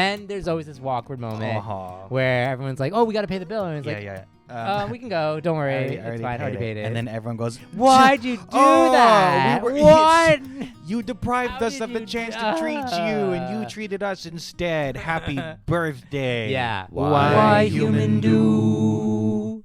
And there's always this awkward moment Uh-huh. where everyone's like, "Oh, we got to pay the bill," and it's like, we can go. Don't worry, it's fine. Already paid it. And then everyone goes, "Why'd you do that? What? You deprived us of the chance to treat you, and you treated us instead. Happy birthday." Yeah. Why human do?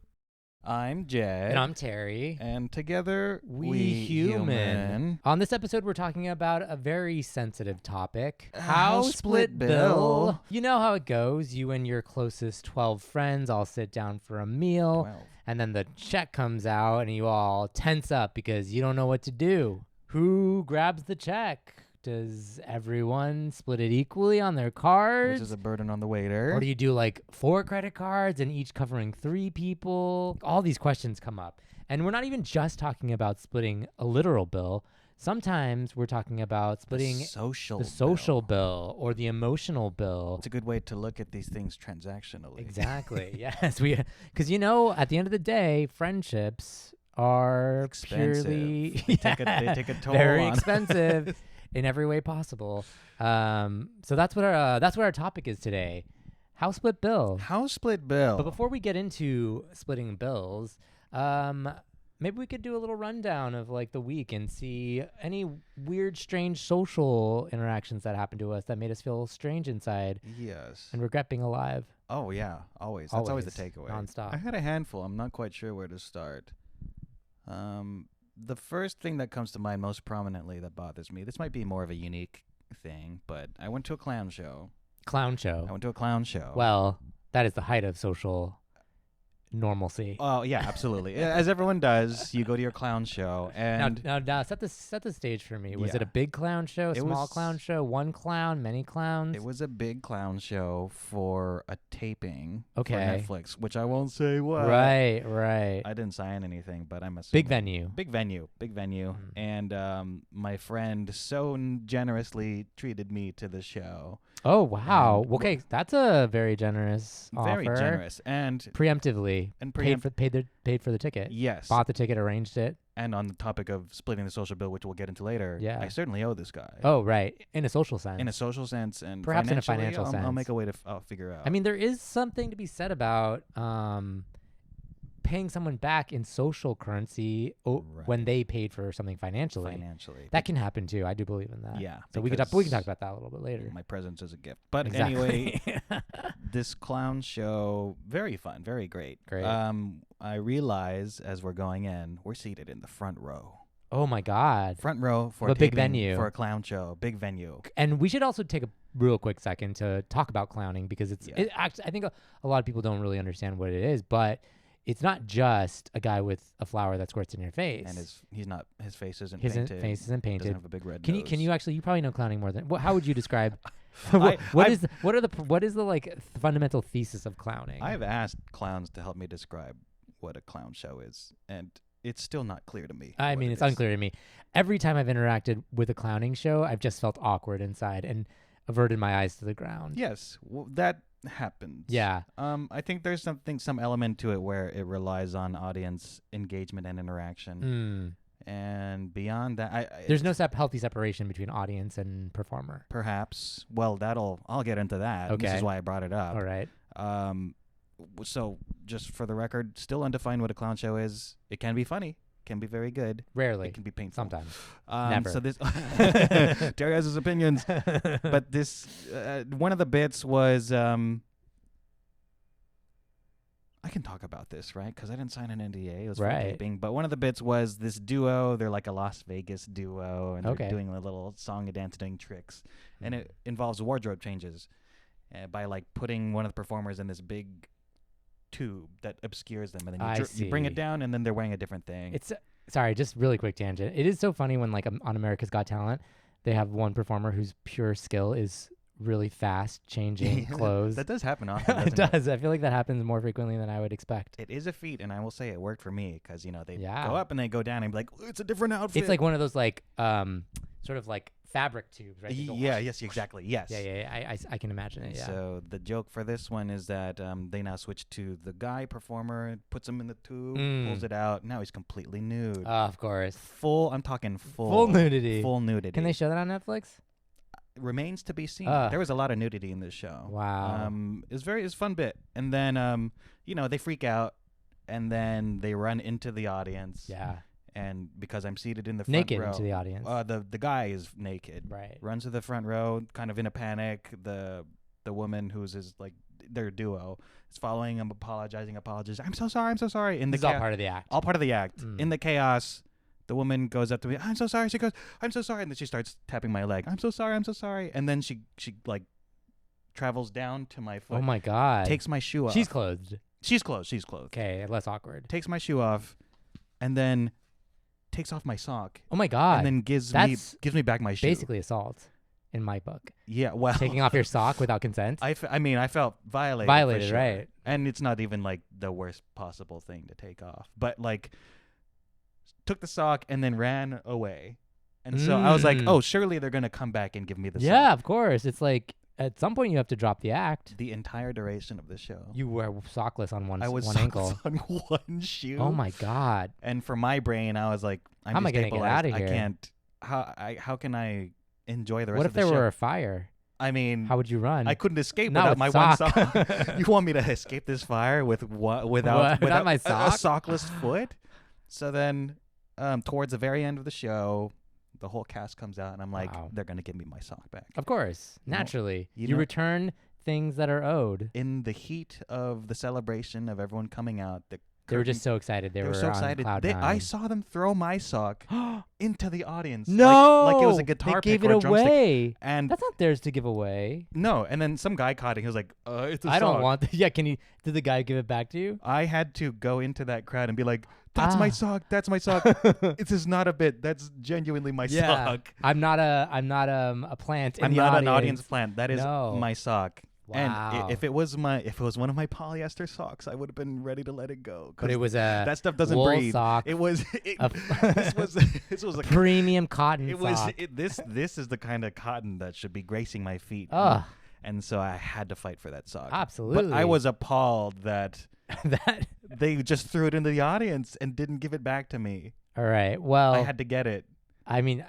I'm Jed. And I'm Terry. And together, we human. On this episode, we're talking about a very sensitive topic. House split bill. You know how it goes. You and your closest 12 friends all sit down for a meal. 12. And then the check comes out and you all tense up because you don't know what to do. Who grabs the check? Does everyone split it equally on their cards? Which is a burden on the waiter. Or do you do like 4 credit cards and each covering 3 people? All these questions come up. And we're not even just talking about splitting a literal bill. Sometimes we're talking about splitting the social bill or the emotional bill. It's a good way to look at these things transactionally. Exactly. Yes, because at the end of the day, friendships are expensive. Purely they take a toll. Very on. expensive in every way possible. So that's what our topic is today. House split bill. House split bill. But before we get into splitting bills, maybe we could do a little rundown of like the week and see any weird, strange social interactions that happened to us that made us feel strange inside. Yes. And regret being alive. Oh yeah, always. That's always the takeaway. Nonstop. I had a handful. I'm not quite sure where to start. The first thing that comes to mind most prominently that bothers me, this might be more of a unique thing, but I went to a clown show. Clown show. I went to a clown show. Well, that is the height of social normalcy. Oh yeah, absolutely. As everyone does, you go to your clown show, and now set the stage for me. Was it a big clown show, a small clown show, one clown, many clowns? It was a big clown show for a taping for Netflix, which I won't say what. Right. I didn't sign anything, but I'm Big assuming. venue. Mm-hmm. And my friend so generously treated me to the show. Oh wow! Okay, that's a very generous offer. Very generous, and preemptively paid for the ticket. Yes, bought the ticket, arranged it. And on the topic of splitting the social bill, which we'll get into later, I certainly owe this guy. Oh right, in a social sense. In a social sense, and perhaps in a financial sense. I'll make a way to figure out. I mean, there is something to be said about paying someone back in social currency when they paid for something financially. That can happen too. I do believe in that. Yeah. So we can talk about that a little bit later. My presence is a gift. But exactly. Anyway, this clown show, very fun, very great. Great. I realize as we're going in, we're seated in the front row. Oh my God. Front row for a big venue. For a clown show, big venue. And we should also take a real quick second to talk about clowning because I think a lot of people don't really understand what it is, but it's not just a guy with a flower that squirts in your face. And his face isn't painted. His face isn't painted. Doesn't have a big red nose. You actually, you probably know clowning more than, how would you describe, what is the like fundamental thesis of clowning? I've asked clowns to help me describe what a clown show is, and it's still not clear to me. I mean, it's unclear to me. Every time I've interacted with a clowning show, I've just felt awkward inside and averted my eyes to the ground. Yes, that happens. Yeah. I think there's some element to it where it relies on audience engagement and interaction. And beyond that, there's no healthy separation between audience and performer. Perhaps. Well, I'll get into that. Okay. This is why I brought it up. All right. So just for the record, still undefined what a clown show is. It can be funny. Can be very good. Rarely. It can be painful. Sometimes. Never. So this Terry has his opinions. But this one of the bits was I can talk about this, right? Because I didn't sign an NDA. It was for taping. But one of the bits was this duo. They're like a Las Vegas duo, and they're doing a little song and dance doing tricks. And it involves wardrobe changes by like putting one of the performers in this big tube that obscures them, and then you bring it down, and then they're wearing a different thing. Sorry, just really quick tangent. It is so funny when like on America's Got Talent, they have one performer whose pure skill is really fast changing clothes. That does happen often. It does. I feel like that happens more frequently than I would expect. It is a feat, and I will say it worked for me because they go up and they go down and be like, it's a different outfit. It's like one of those like sort of like fabric tubes, right? Yes, exactly. Yes. Yeah. I can imagine it. Yeah. So the joke for this one is that they now switch to the guy performer, puts him in the tube, pulls it out. Now he's completely nude. Of course. I'm talking full nudity. Full nudity. Can they show that on Netflix? remains to be seen. There was a lot of nudity in this show. Wow. It was a fun bit. And then, they freak out, and then they run into the audience. Yeah. And because I'm seated in the front naked row, into the audience. The guy is naked. Right. Runs to the front row, kind of in a panic. The woman who's his their duo is following him, apologizing. I'm so sorry. This is all part of the act. All part of the act. In the chaos, the woman goes up to me. I'm so sorry. She goes, I'm so sorry, and then she starts tapping my leg. I'm so sorry. And then she travels down to my foot. Oh my God. Takes my shoe off. She's clothed. She's clothed. Okay, less awkward. Takes my shoe off, and then takes off my sock. Oh my God. And then gives me back my shoe. Basically assault in my book. Yeah, well. Taking off your sock without consent. I felt violated. Violated, sure. right. And it's not even the worst possible thing to take off. But took the sock and then ran away. And so I was like, oh, surely they're going to come back and give me the sock. Yeah, of course. It's at some point you have to drop the act. The entire duration of the show. You were sockless on one sockless ankle. on one shoe. Oh my God. And for my brain, I was like, how am I going to get out of here? I can't. How can I enjoy the rest What of the show? if there were a fire? I mean, how would you run? I couldn't escape Not without my sock. one sock. You want me to escape this fire without my sock? a sockless foot? So then, towards the very end of the show, the whole cast comes out, and I'm like, they're gonna give me my sock back. Of course, naturally, you return things that are owed. In the heat of the celebration of everyone coming out, they were just so excited. They were so excited. Cloud nine. I saw them throw my sock into the audience. No, like it was a guitar they pick gave or a it drumstick. away, and that's not theirs to give away. No, and then some guy caught it. He was like, "It's a sock." I don't want. Yeah, did the guy give it back to you? I had to go into that crowd and be like, "That's my sock. That's my sock. This is not a bit. That's genuinely my sock." I'm not a plant. I'm not an audience plant. That is No. my sock. Wow. And if it was one of my polyester socks, I would have been ready to let it go. But it was a that stuff doesn't wool breathe. sock. It was. This was a premium cotton. It sock. was. This is the kind of cotton that should be gracing my feet. Ugh. And so I had to fight for that sock. Absolutely. But I was appalled that that they just threw it into the audience and didn't give it back to me. All right. Well, I had to get it. I mean,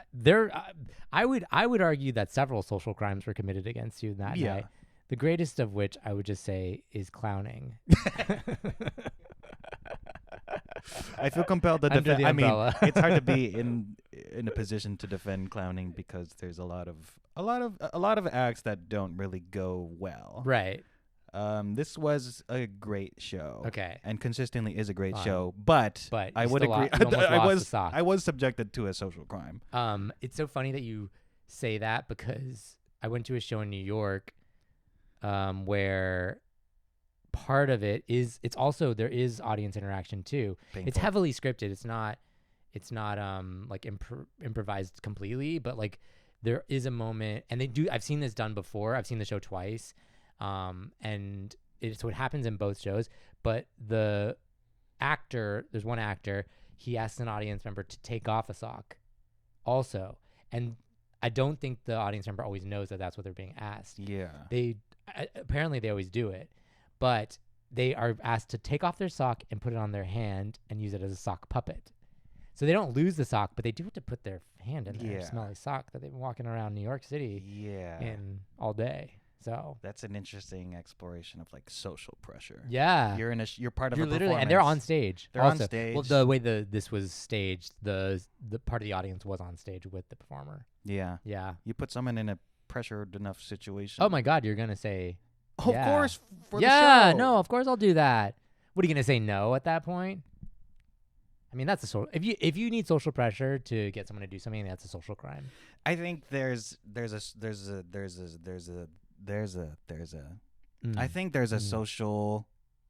I would argue that several social crimes were committed against you that night. The greatest of which I would just say is clowning. I feel compelled to defend. I mean, it's hard to be in a position to defend clowning because there's a lot of acts that don't really go well. Right. This was a great show. Okay. And consistently is a great show, but I would agree. I was subjected to a social crime. It's so funny that you say that because I went to a show in New York where part of it is there is audience interaction too. Painful. It's heavily scripted. It's not improvised completely, but there is a moment, and I've seen this done before. I've seen the show twice. And so it happens in both shows, but there's one actor, he asks an audience member to take off a sock also. And I don't think the audience member always knows that that's what they're being asked. Yeah. Apparently they always do it, but they are asked to take off their sock and put it on their hand and use it as a sock puppet. So they don't lose the sock, but they do have to put their hand in their smelly sock that they've been walking around New York City in all day. So that's an interesting exploration of social pressure. Yeah, you're part of. You're a literally, performance. and they're on stage. They're on stage. Well, the way this was staged, the part of the audience was on stage with the performer. Yeah. Yeah. You put someone in a pressured enough situation. Oh my God, you're gonna say. Of course, for the show. No, of course I'll do that. What are you gonna say? No at that point? I mean, that's a social. If you need social pressure to get someone to do something, that's a social crime. I think there's a social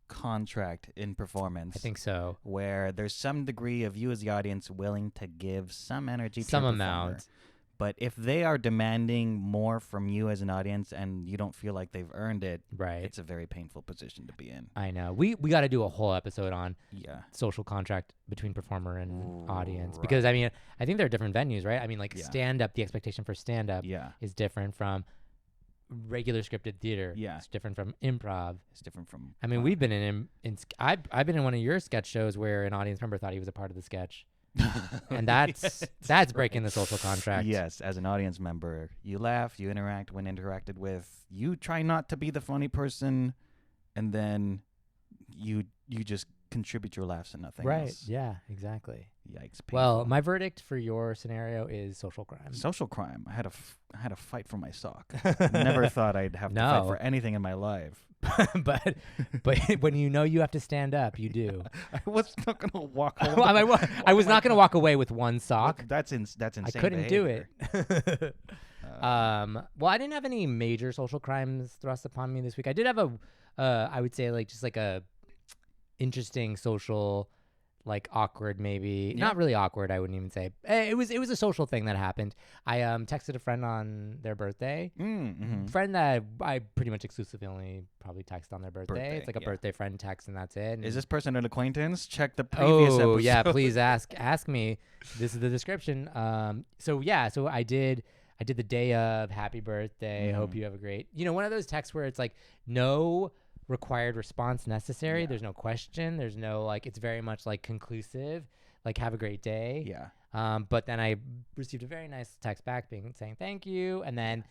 contract in performance. I think so. Where there's some degree of you as the audience willing to give some energy to some the amount. Performer. But if they are demanding more from you as an audience and you don't feel like they've earned it, right, it's a very painful position to be in. I know. We got to do a whole episode on social contract between performer and audience. Because, I mean, I think there are different venues, right? I mean, stand-up, the expectation for stand-up is different from regular scripted theater. Yeah. It's different from improv. It's different from... I mean, we've been I've been in one of your sketch shows where an audience member thought he was a part of the sketch. And that's breaking the social contract. Yes, as an audience member, you laugh, you interact. When interacted with, you try not to be the funny person, and then you just contribute your laughs and nothing Right. else. Yeah, exactly. Yikes. Painful. Well, my verdict for your scenario is social crime. Social crime. I had a fight for my sock. Never thought I'd have to fight for anything in my life. but when you know you have to stand up, you do. I was not going to walk away. I was not going to walk away with one sock. That's insane. I couldn't behavior. do it. Well, I didn't have any major social crimes thrust upon me this week. I did have I would say like just like a interesting social, like awkward maybe. Yeah. Not really awkward, I wouldn't even say. It was a social thing that happened. I texted a friend on their birthday. Mm-hmm. Friend that I pretty much exclusively only probably text on their birthday. It's like a birthday friend text and that's it. And is this person an acquaintance? Check the previous episode. Oh, yeah, please ask me. This is the description. So I did the day of happy birthday. Hope you have a great, one of those texts where it's like no required response necessary. Yeah. There's no question. There's no like, it's very much like conclusive, like have a great day. Yeah. But then I received a very nice text back saying thank you. And then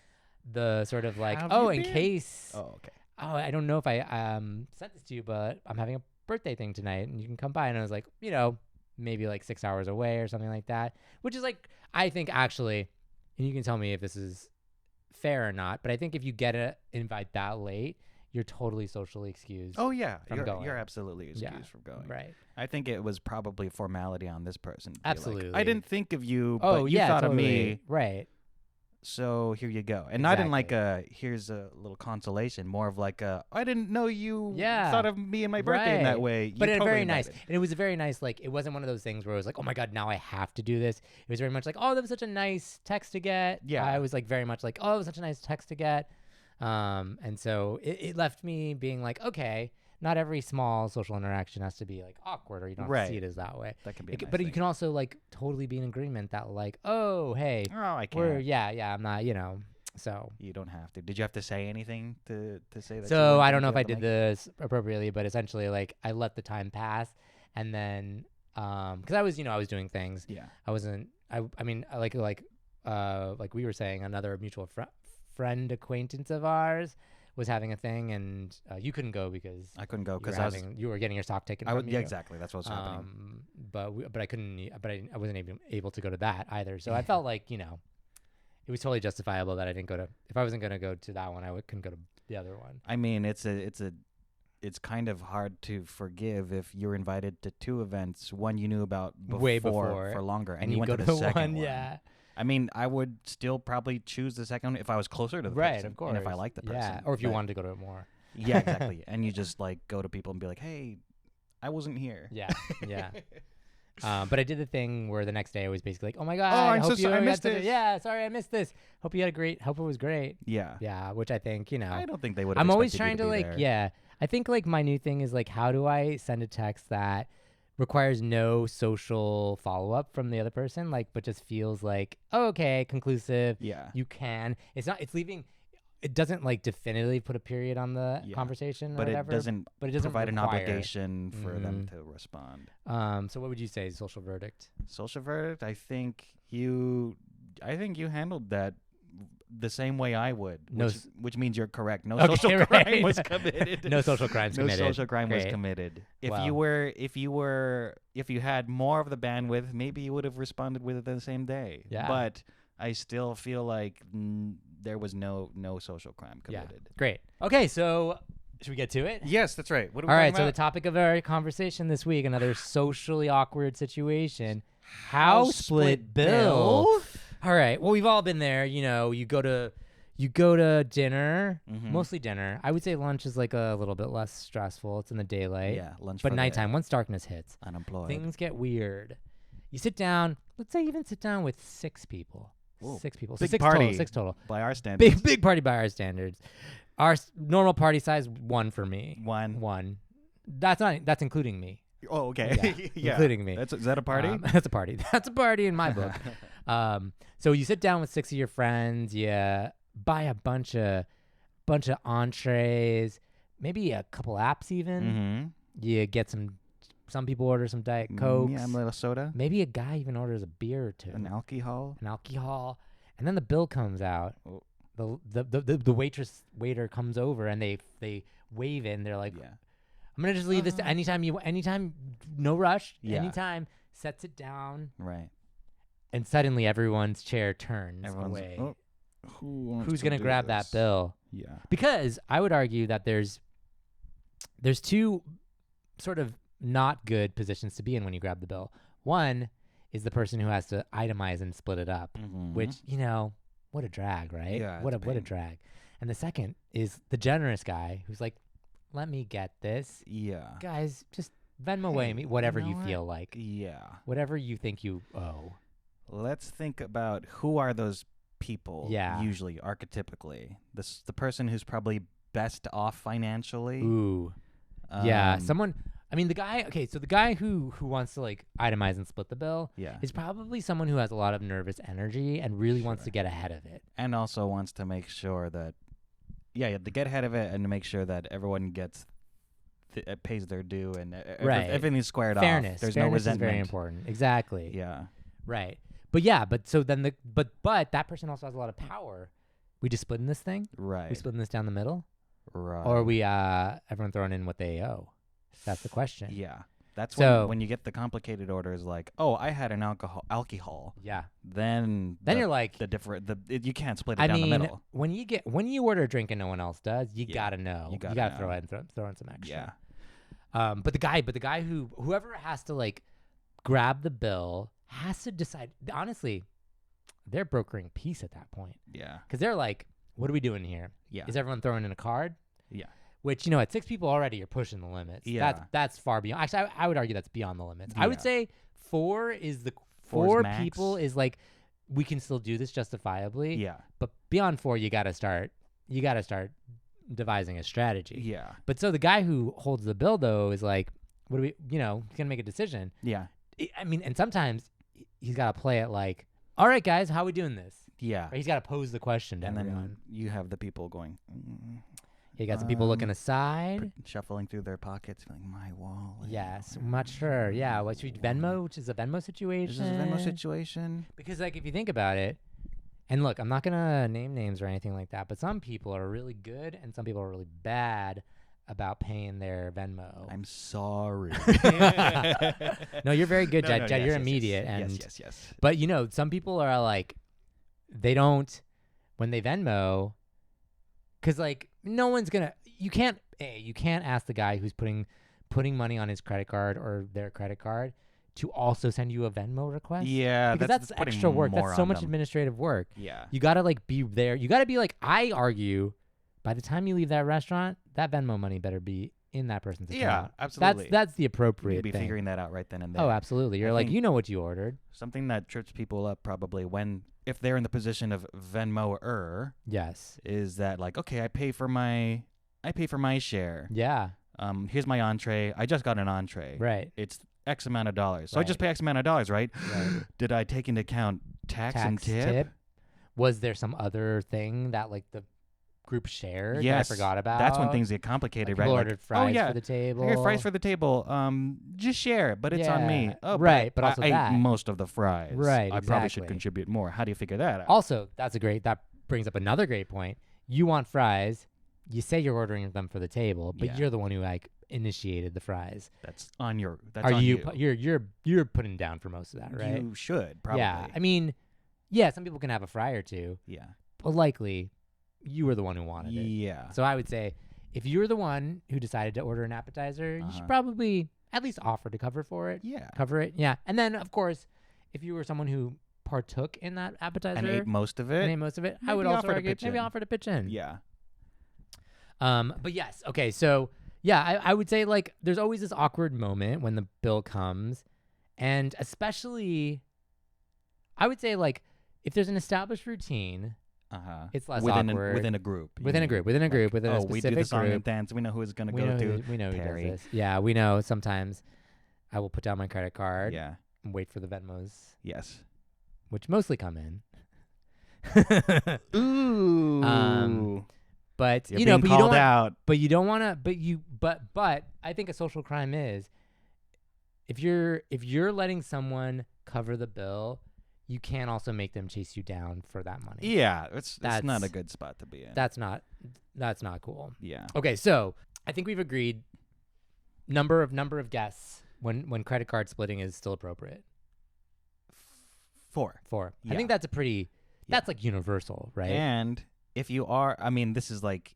the sort of like, case. Oh, okay. Oh, I don't know if I sent this to you, but I'm having a birthday thing tonight and you can come by. And I was like, maybe like 6 hours away or something like that, which is like, I think actually, and you can tell me if this is fair or not, but I think if you get an invite that late, you're totally socially excused. Oh, yeah. Going. You're absolutely excused from going. Right. I think it was probably formality on this person. Absolutely. Like, I didn't think of you, but you thought of me. Right. So here you go. And not in like here's a little consolation, more of like I didn't know you thought of me and my birthday in that way. But it's very nice. And it was a very nice, like, it wasn't one of those things where it was like, oh my God, now I have to do this. It was very much like, oh, that was such a nice text to get. Yeah. I was like very much like, oh, it was such a nice text to get. And so it left me being like, okay, not every small social interaction has to be like awkward or you don't have to see it as that way. That can be a nice but thing. You can also like totally be in agreement that like, oh, hey, I can't. I'm not, so. You don't have to. Did you have to say anything to say that? So I don't know if I did this appropriately, but essentially like I let the time pass and then, cause I was doing things. Yeah. I wasn't, I mean, like we were saying, another mutual friend acquaintance of ours was having a thing, and you couldn't go because I couldn't go because you were getting your sock taken from you. Yeah, exactly. That's what was happening. But I couldn't. But I wasn't able to go to that either. So I felt like it was totally justifiable that I didn't go to. If I wasn't going to go to that one, couldn't go to the other one. I mean, it's kind of hard to forgive if you're invited to two events, one you knew about way before for longer, and you went go to the second one. one. Yeah. I mean, I would still probably choose the second one if I was closer to the person. Of course. And if I liked the person. Yeah, or if you wanted to go to it more. Yeah, exactly. And you just like go to people and be like, hey, I wasn't here. Yeah, yeah. But I did the thing where the next day I was basically like, oh my God, I'm so sorry, I missed this. Yeah, sorry, I missed this. Hope it was great. Yeah. Yeah, which I think, I don't think they would have I'm always expected trying you to be like, there. I think like my new thing is like, how do I send a text that requires no social follow-up from the other person, like, but just feels like, oh, okay, conclusive. Yeah. You can. It doesn't like definitively put a period on the conversation or whatever. It doesn't provide an obligation for them to respond. So what would you say, social verdict? Social verdict, I think you handled that the same way I would, which means you're correct. No social crime was committed. No social crimes committed. No social crime was committed. If you had more of the bandwidth, maybe you would have responded with it the same day. Yeah. But I still feel like there was no social crime committed. Yeah. Great. Okay, so should we get to it? Yes, that's right. What are we All right, talking so about? the topic of our conversation this week, another socially awkward situation. House split bill. All right. Well, we've all been there. You go to dinner, mostly dinner. I would say lunch is like a little bit less stressful. It's in the daylight. Yeah, lunch. But nighttime, once darkness hits, unemployed, things get weird. You sit down. Let's say even sit down with 6 people. Whoa. 6 people. Big So party. 6 total. By our standards. Big party by our standards. Our normal party size, 1 for me. One. That's including me. Oh, okay. Yeah, including me. Is that a party? That's a party. That's a party in my book. So you sit down with 6 of your friends. You buy a bunch of bunch of entrees, maybe a couple apps even. Mm-hmm. You get some Some people order some Diet Cokes. Yeah, a little soda. Maybe a guy even orders a beer or two. An alcohol. And then the bill comes out. Oh. The waiter comes over and they wave in. They're like, I'm gonna just leave this to anytime, no rush. Yeah. Anytime, sets it down. Right. And suddenly everyone's chair turns away. Oh, who's gonna grab that bill? Yeah. Because I would argue that there's two sort of not good positions to be in when you grab the bill. One is the person who has to itemize and split it up, which, what a drag, right? Yeah, what a drag. And the second is the generous guy who's like, let me get this. Yeah. Guys, just Venmo away me, whatever you feel like. Yeah. Whatever you think you owe. Let's think about who are those people usually, archetypically. The person who's probably best off financially. Ooh. Yeah, the guy who wants to like itemize and split the bill is probably someone who has a lot of nervous energy and really wants to get ahead of it. And also wants to make sure that, to get ahead of it and to make sure that everyone gets, pays their due and everything's squared Fairness. off. There's Fairness no resentment. is very important. Exactly. Yeah. Right. But that person also has a lot of power. We just splitting this thing? Right. We splitting this down the middle? Right. Or are we everyone throwing in what they owe? That's the question. Yeah. That's when you get the complicated orders like, oh, I had an alcohol. Yeah. Then you're like you can't split it down the middle. When you order a drink and no one else does, you gotta know. You gotta know. throw in some extra. Yeah. But the guy whoever has to like grab the bill has to decide. Honestly, they're brokering peace at that point. Yeah. Because they're like, what are we doing here? Yeah. Is everyone throwing in a card? Yeah. Which, at 6 people already, you're pushing the limits. Yeah. That's far beyond. Actually, I would argue that's beyond the limits. Yeah. I would say 4 is the Four's 4 max. people is like, we can still do this justifiably. Yeah. But beyond 4, you gotta start devising a strategy. Yeah. But so the guy who holds the bill though is like, what do we? He's gonna make a decision. Yeah. And sometimes he's gotta play it like, all right, guys, how are we doing this? Yeah. Or he's gotta pose the question to everyone. Then you have the people going. You got some people looking aside, shuffling through their pockets, feeling my wallet. Yes, I'm not sure. Yeah, which is Venmo, which is a Venmo situation. Is this a Venmo situation? Because like if you think about it, and look, I'm not gonna name names or anything like that, but some people are really good and some people are really bad about paying their Venmo. I'm sorry. No, you're very good, Jed. Yes, you're immediate. Yes. But some people are like, they don't when they Venmo. Because like no one's gonna, you can't ask the guy who's putting money on his credit card or their credit card to also send you a Venmo request. Yeah, because that's extra work. That's so much administrative work. Yeah, you gotta like be there. You gotta be like, I argue, by the time you leave that restaurant, that Venmo money better be in that person's account. Yeah, absolutely. That's the appropriate thing. You'd be figuring that out right then and there. Oh, absolutely. You're like, you know what you ordered. Something that trips people up probably if they're in the position of Venmo-er. Yes. Is that like, okay, I pay for my share. Yeah. Here's my entree. I just got an entree. Right. It's X amount of dollars. So I just pay X amount of dollars, right? Did I take into account tax and tip? Was there some other thing that like the group shared yes, that I forgot about? That's when things get complicated, right? Ordered fries for the table. I got fries for the table. Just share it, but it's on me. Oh, right, but also I ate most of the fries. Right, I probably should contribute more. How do you figure that out? Also, that brings up another great point. You want fries. You say you're ordering them for the table, but you're the one who like initiated the fries. That's on your. That's Are on you? You're putting down for most of that, right? You should probably. Yeah, I mean, some people can have a fry or two. Yeah, but likely, you were the one who wanted it. Yeah. So I would say, if you were the one who decided to order an appetizer, you should probably at least offer to cover for it. Yeah. Cover it. Yeah, and then of course, if you were someone who partook in that appetizer and ate most of it, I would also argue maybe offer to pitch in. Yeah. But yes, okay, so I would say like there's always this awkward moment when the bill comes, and especially, I would say like if there's an established routine, it's less awkward within a group. Within a group. Within a specific we do the song group. and dance. We know who is going to go to. We know Perry. who does this. Yeah, we know. Sometimes I will put down my credit card. Yeah. And wait for the Venmos. Yes. Which mostly come in. Ooh. But You're you know, being but called you don't out. But you don't want to. But I think a social crime is if you're letting someone cover the bill, you can't also make them chase you down for that money. Yeah, that's not a good spot to be in. That's not cool. Yeah. Okay, so I think we've agreed number of guests when credit card splitting is still appropriate. 4. Yeah. I think that's that's like universal, right? And if you are, I mean, this is like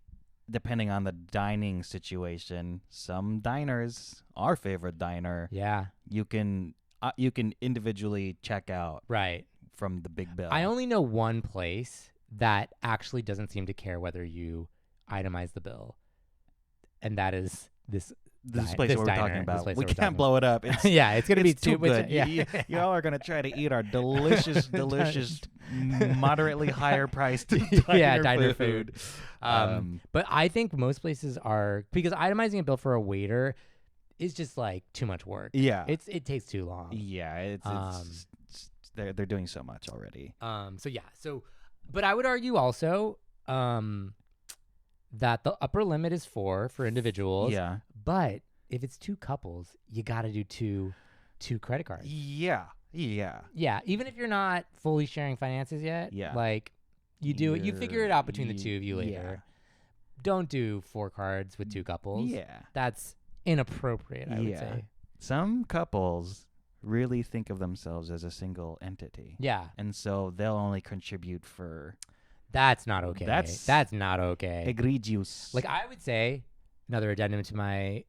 depending on the dining situation. Some diners, our favorite diner, you can individually check out from the big bill. I only know one place that actually doesn't seem to care whether you itemize the bill, and that is this place we're talking about. We can't blow it up. It's going to be too good. Y'all are going to try to eat our delicious, moderately higher priced diner food. But I think most places are, because itemizing a bill for a waiter is just like too much work. Yeah, it takes too long. Yeah, they're doing so much already. But I would argue also that the upper limit is 4 for individuals. Yeah. But if it's 2 couples, you got to do two credit cards. Yeah. Yeah. Even if you're not fully sharing finances yet. Yeah. Like you figure it out between the two of you later. Yeah. Don't do 4 cards with 2 couples. Yeah. That's inappropriate, I would say. Some couples really think of themselves as a single entity. Yeah. And so they'll only contribute for... That's not okay. That's not okay. Egregious. Like I would say, another addendum to my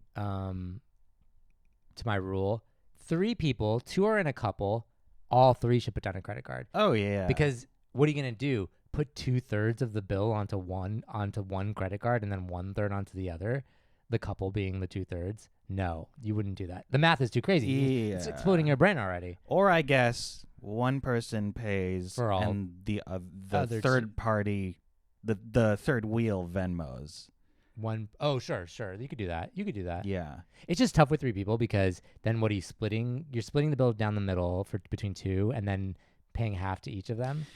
rule: 3 people, 2 are in a couple, all 3 should put down a credit card. Oh yeah. Because what are you gonna do? Put 2/3 of the bill onto one credit card and then 1/3 onto the other? The couple being the 2/3? No, you wouldn't do that. The math is too crazy. Yeah. It's exploding your brain already. Or I guess one person pays for all, and the third party, the third wheel Venmos. Sure. You could do that. Yeah. It's just tough with 3 people because then what are you splitting? You're splitting the bill down the middle between 2 and then paying half to each of them.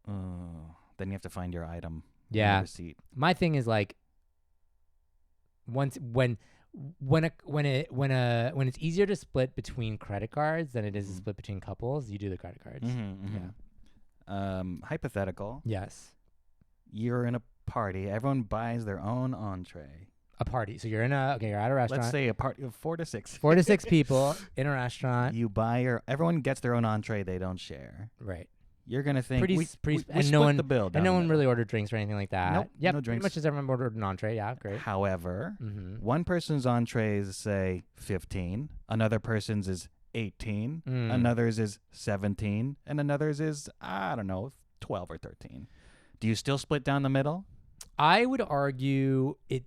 Then you have to find your item. Yeah. Receipt. My thing is like when it's easier to split between credit cards than it is to split between couples, you do the credit cards. Yeah. Hypothetical. Yes. You're in a party. Everyone buys their own entree. A party. So you're at a restaurant. Let's say a party of 4 to 6. 4 to 6 people in a restaurant. Everyone gets their own entree. They don't share. Right. You're gonna think we and split the bill. And no one really ordered drinks or anything like that. Nope. Yep. No drinks. Pretty much as everyone ordered an entree. Yeah. Great. However, one person's entrees say 15, another person's is 18, another's is 17, and another's is 12 or 13. Do you still split down the middle? I would argue it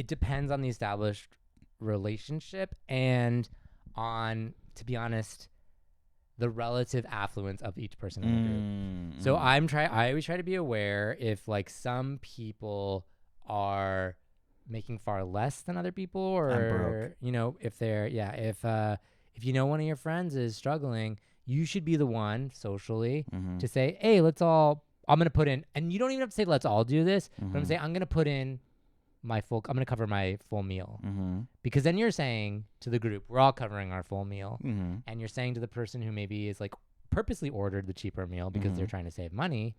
depends on the established relationship and on, to be honest, the relative affluence of each person in the group. So I always try to be aware if like some people are making far less than other people, or if they're if you know one of your friends is struggling, you should be the one socially to say, hey, I'm gonna put in, and you don't even have to say let's all do this, but I'm gonna say I'm gonna put in I'm gonna cover my full meal, because then you're saying to the group, we're all covering our full meal, and you're saying to the person who maybe is like purposely ordered the cheaper meal because they're trying to save money,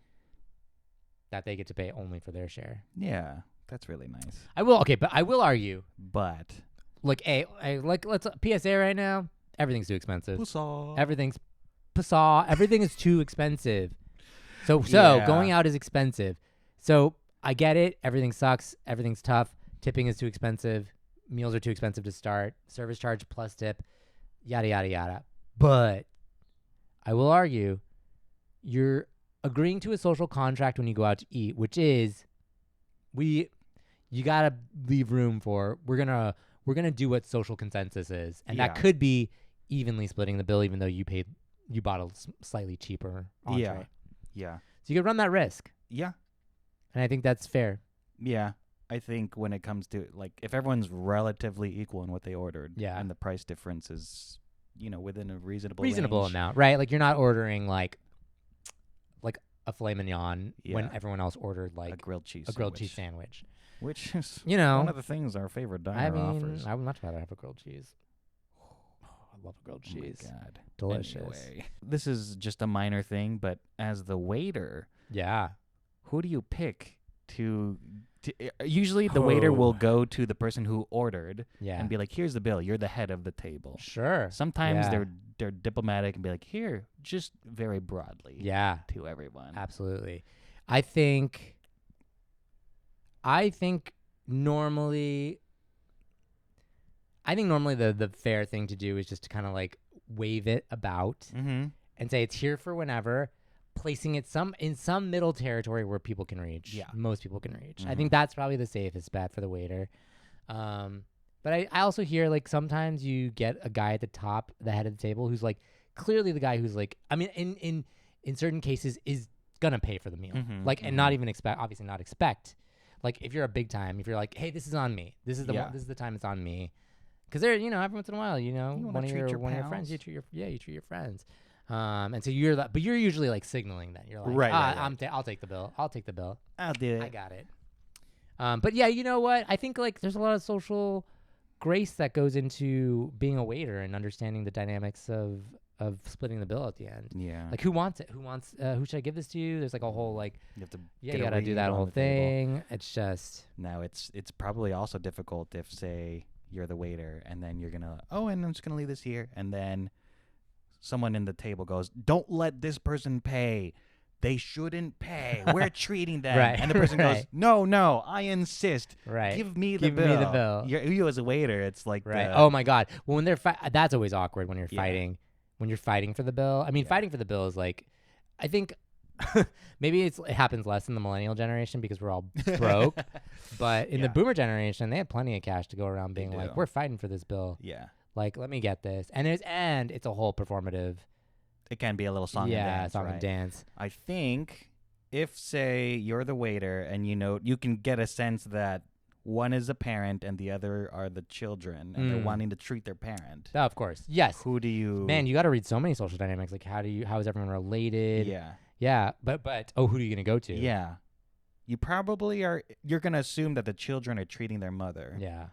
that they get to pay only for their share. Yeah, that's really nice. I will argue, but like let's PSA right now. Everything's too expensive. Everything is too expensive. So going out is expensive. So I get it. Everything sucks. Everything's tough. Tipping is too expensive. Meals are too expensive to start. Service charge plus tip, yada, yada, yada. But I will argue you're agreeing to a social contract when you go out to eat, which is you got to leave room for we're going to do what social consensus is. And that could be evenly splitting the bill, even though you bought a slightly cheaper entree. Yeah. So you could run that risk. Yeah. And I think that's fair. Yeah. I think when it comes to, like, if everyone's relatively equal in what they ordered, and the price difference is, within a reasonable range. amount, right? Like, you're not ordering, like a filet mignon when everyone else ordered, like, a grilled cheese sandwich. Which is one of the things our favorite diner offers. I would much rather have a grilled cheese. I love a grilled cheese. Oh my God. Delicious. Anyway, this is just a minor thing, but as the waiter, yeah, who do you pick to usually the waiter will go to the person who ordered and be like, here's the bill. You're the head of the table. Sure. Sometimes they're diplomatic and be like, here, just very broadly to everyone. Absolutely. I think normally the fair thing to do is just to kind of like wave it about and say it's here for whenever, placing it in some middle territory where people can reach. Yeah. Most people can reach. I think that's probably the safest bet for the waiter. But I also hear like sometimes you get a guy at the top, the head of the table, who's like clearly the guy who's like, I mean, in certain cases is gonna pay for the meal, and not even expect. Like if you're a big time, if you're like, hey, this is on me. This is the time it's on me. Because they're, every once in a while, one of your friends, you treat your friends. And so but you're usually like signaling that you're like, right. I'll take the bill. I'll do it. I got it. But yeah, you know what? I think like there's a lot of social grace that goes into being a waiter and understanding the dynamics of splitting the bill at the end. Yeah. Like who wants it? Who should I give this to? There's like a whole like, you gotta do that whole thing. It's just. Now it's probably also difficult if say you're the waiter and then you're gonna, and I'm just gonna leave this here. And then someone in the table goes, don't let this person pay. They shouldn't pay. We're treating them. Right. And the person goes, no, I insist. Right. Give me the bill. You as a waiter, it's like, right. Oh my God. Well, when they're that's always awkward when you're fighting. When you're fighting for the bill. I mean, fighting for the bill is like, I think maybe it happens less in the millennial generation because we're all broke. But in the boomer generation, they had plenty of cash to go around being like, we're fighting for this bill. Yeah. Like, let me get this. And it's a whole performative. It can be a little song and dance. Yeah, song and dance. I think if, say, you're the waiter and you can get a sense that one is a parent and the other are the children and they're wanting to treat their parent. Oh, of course. Yes. Who do you... Man, you got to read so many social dynamics. Like, how is everyone related? Yeah. Yeah. But who are you going to go to? Yeah. You probably are... You're going to assume that the children are treating their mother. Yeah.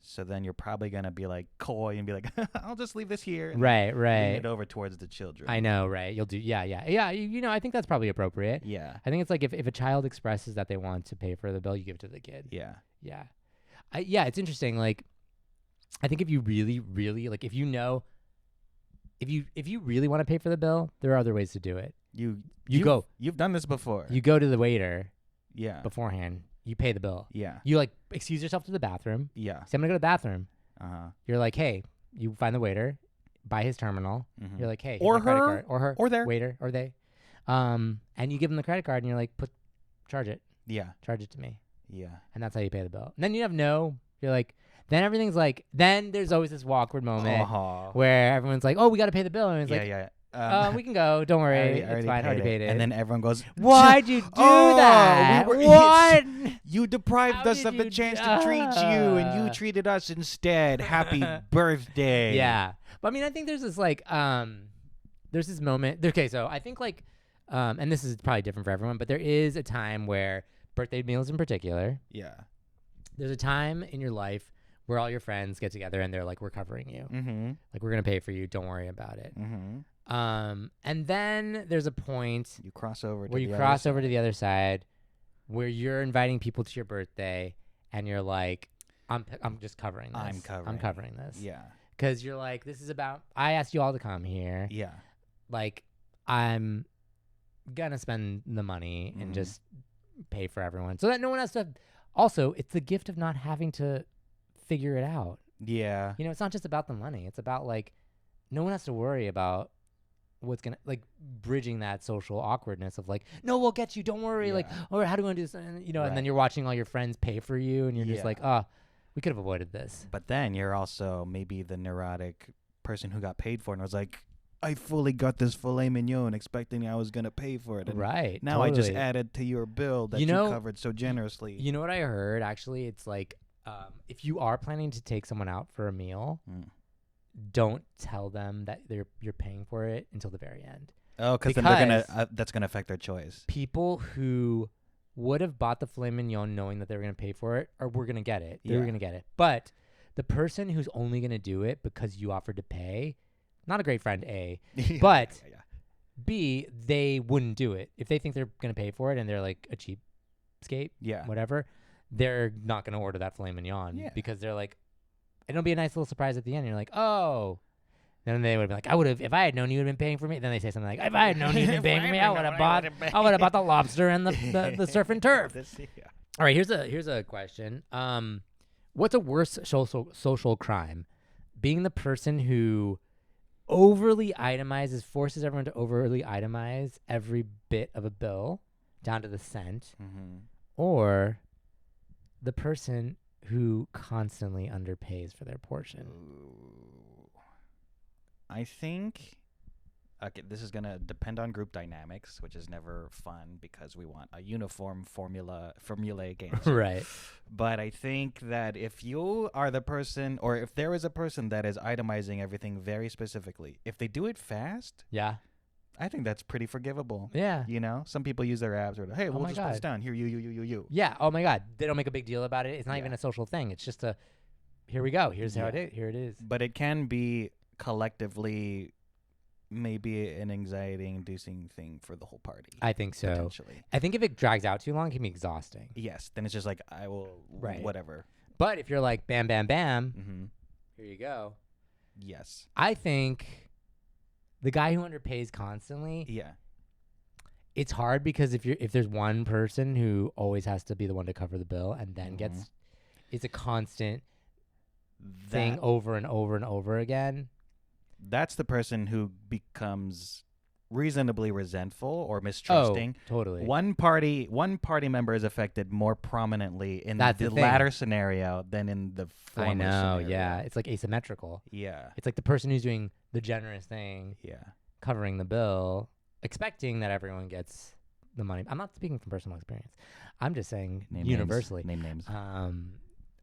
So then you're probably going to be like coy and be like, I'll just leave this here. And right. lean it over towards the children. I know, right. You'll do, yeah. I think that's probably appropriate. Yeah. I think it's like if a child expresses that they want to pay for the bill, you give it to the kid. Yeah. Yeah. It's interesting. Like, I think if you really, really, like, if you really want to pay for the bill, there are other ways to do it. You've done this before. You go to the waiter. Yeah. Beforehand. You pay the bill. Yeah. You like excuse yourself to the bathroom. Yeah. Say I'm gonna go to the bathroom. You're like, hey, you find the waiter, buy his terminal. You're like, hey, or her, credit card, or her, or their waiter, or they, and you give them the credit card, and you're like, charge it. Yeah. Charge it to me. Yeah. And that's how you pay the bill. And then you have you're like, then everything's like, then there's always this awkward moment where everyone's like, oh, we got to pay the bill, and it's we can go. Don't worry. It's fine. I already paid it. And then everyone goes, why'd you do that? What? You deprived us of the chance to treat you, and you treated us instead. Happy birthday. Yeah. But I mean, I think there's this like, there's this moment. Okay, so I think like, and this is probably different for everyone, but there is a time where birthday meals in particular. Yeah. There's a time in your life where all your friends get together and they're like, we're covering you. Mm-hmm. Like, we're going to pay for you. Don't worry about it. Mm-hmm. And then there's a point you cross over to the other side where you're inviting people to your birthday and you're like, I'm just covering this. I'm covering this. Yeah. Because you're like, this is about, I asked you all to come here. Yeah. Like, I'm going to spend the money and just pay for everyone so that no one has to. Also, it's the gift of not having to figure it out. Yeah. It's not just about the money. It's about like, no one has to worry about what's gonna like bridging that social awkwardness of like, no, we'll get you, don't worry. Like, or how do we want to do this? And, and then you're watching all your friends pay for you and you're just like, we could have avoided this. But then you're also maybe the neurotic person who got paid for it and was like, I fully got this filet mignon expecting I was going to pay for it. And now I just added to your bill that you covered so generously. You know what I heard? Actually, it's like, if you are planning to take someone out for a meal, don't tell them that you're paying for it until the very end. Oh, because then they're gonna that's gonna affect their choice. People who would have bought the filet mignon knowing that they were gonna pay for it, or were gonna get it, they were gonna get it. But the person who's only going to do it because you offered to pay, not a great friend, A, Yeah, but yeah. B, they wouldn't do it. If they think they're going to pay for it and they're like a cheapskate, Yeah. whatever, they're not going to order that filet mignon because they're like, it'll be a nice little surprise at the end. You're like, oh. Then they would be like, I would have, if I had known you would have been paying for me. Then they say something like, if I had known you'd been paying for me, I would have bought the lobster and the surf and turf. All right, here's a question. What's a worse social crime? Being the person who overly itemizes, forces everyone to overly itemize every bit of a bill down to the cent, or the person who constantly underpays for their portion. I think, okay, this is going to depend on group dynamics, which is never fun because we want a uniform formulaic answer. Right. But I think that if you are the person, or if there is a person that is itemizing everything very specifically, if they do it fast, I think that's pretty forgivable. Yeah. You know, some people use their apps or, hey, we'll just put this down. Here, you. Yeah. Oh my God. They don't make a big deal about it. It's not even a social thing. It's just here we go. Here's how it is. Here it is. But it can be collectively maybe an anxiety-inducing thing for the whole party. I think so. Potentially. I think if it drags out too long, it can be exhausting. Yes. Then it's just like, I will, whatever. But if you're like, bam, bam, bam, here you go. Yes. I think the guy who underpays constantly, it's hard because if there's one person who always has to be the one to cover the bill and then it's a constant thing over and over and over again. That's the person who becomes reasonably resentful or mistrusting. Oh, totally. One party member is affected more prominently in the latter scenario than in the former scenario. Yeah. It's like asymmetrical. Yeah. It's like the person who's doing the generous thing, covering the bill, expecting that everyone gets the money. I'm not speaking from personal experience. I'm just saying universally. Name names.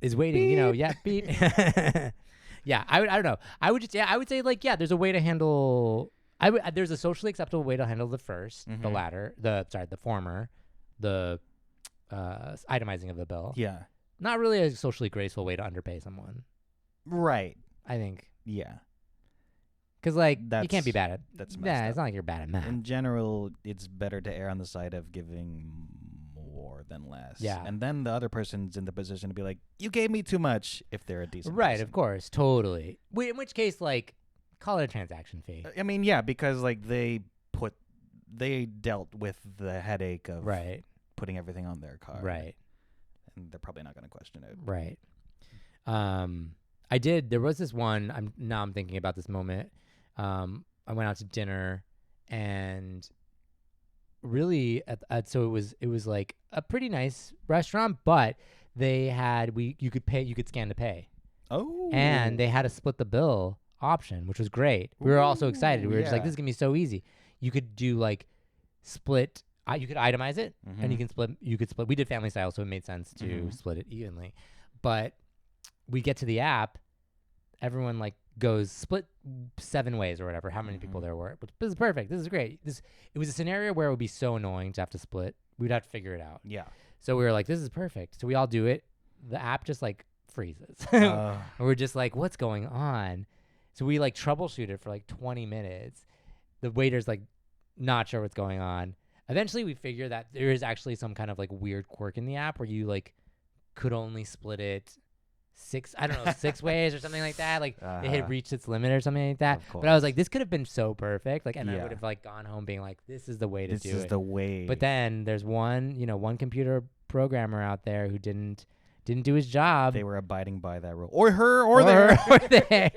Is waiting, beep. beep. Yeah, I don't know. I would say like, there's a way to handle. There's a socially acceptable way to handle the first, the latter, the former, the itemizing of the bill. Yeah. Not really a socially graceful way to underpay someone. Right. I think. Yeah. Because you can't be bad at. That's it's not like you're bad at math. In general, it's better to err on the side of giving more than less. Yeah. And then the other person's in the position to be like, you gave me too much if they're a decent right, person. Of course. Totally. In which case, call it a transaction fee. I mean, because they dealt with the headache of putting everything on their card. Right. And they're probably not going to question it. Right. There was this one, I'm thinking about this moment. I went out to dinner and really so it was like a pretty nice restaurant, but they had you could scan to pay. Oh. And they had a split the bill option, which was great. We were all so excited. We were just like, this is gonna be so easy. You could do split. You could itemize it, and you could split. We did family style, so it made sense to split it evenly. But we get to the app, everyone goes split 7 ways or whatever. How many people there were? But this is perfect. This is great. It was a scenario where it would be so annoying to have to split. We'd have to figure it out. Yeah. So we were like, this is perfect. So we all do it. The app just freezes. And we're just like, what's going on? So we troubleshoot it for 20 minutes. The waiter's not sure what's going on. Eventually we figure that there is actually some kind of weird quirk in the app where you could only split it 6 ways or something like that. It had reached its limit or something like that. But I was like, this could have been so perfect. And I would have gone home being like, this is the way to do it. This is the way. But then there's one computer programmer out there who didn't do his job. They were abiding by that rule. Or her or they.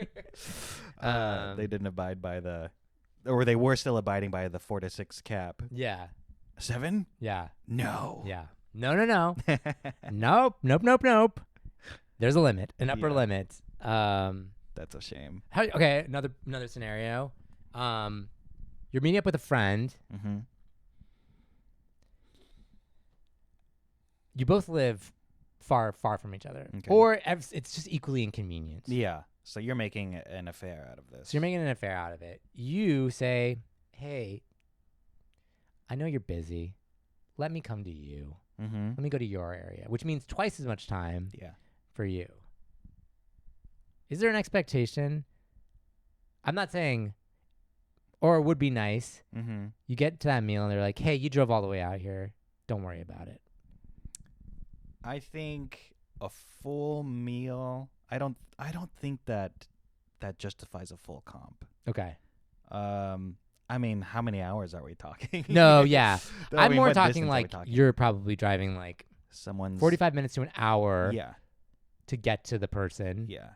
They didn't abide by or they were still abiding by the 4 to 6 cap. Yeah. 7? Yeah. No. Yeah. No. Nope. There's a limit, an upper limit. That's a shame. Okay, another scenario. You're meeting up with a friend. Mm-hmm. You both live far from each other, okay. or it's just equally inconvenient. Yeah. So you're making an affair out of this. So you're making an affair out of it. You say, "Hey, I know you're busy. Let me come to you. Mm-hmm. Let me go to your area," which means twice as much time. Yeah. For you. Is there an expectation? I'm not saying, or it would be nice. Mm-hmm. You get to that meal and they're like, hey, you drove all the way out here. Don't worry about it. I think a full meal, I don't think that justifies a full comp. Okay. I mean, how many hours are we talking? No, yeah. I'm more what talking distance are we like talking? you're probably driving like Someone's 45 minutes to an hour Yeah. to get to the person. Yeah.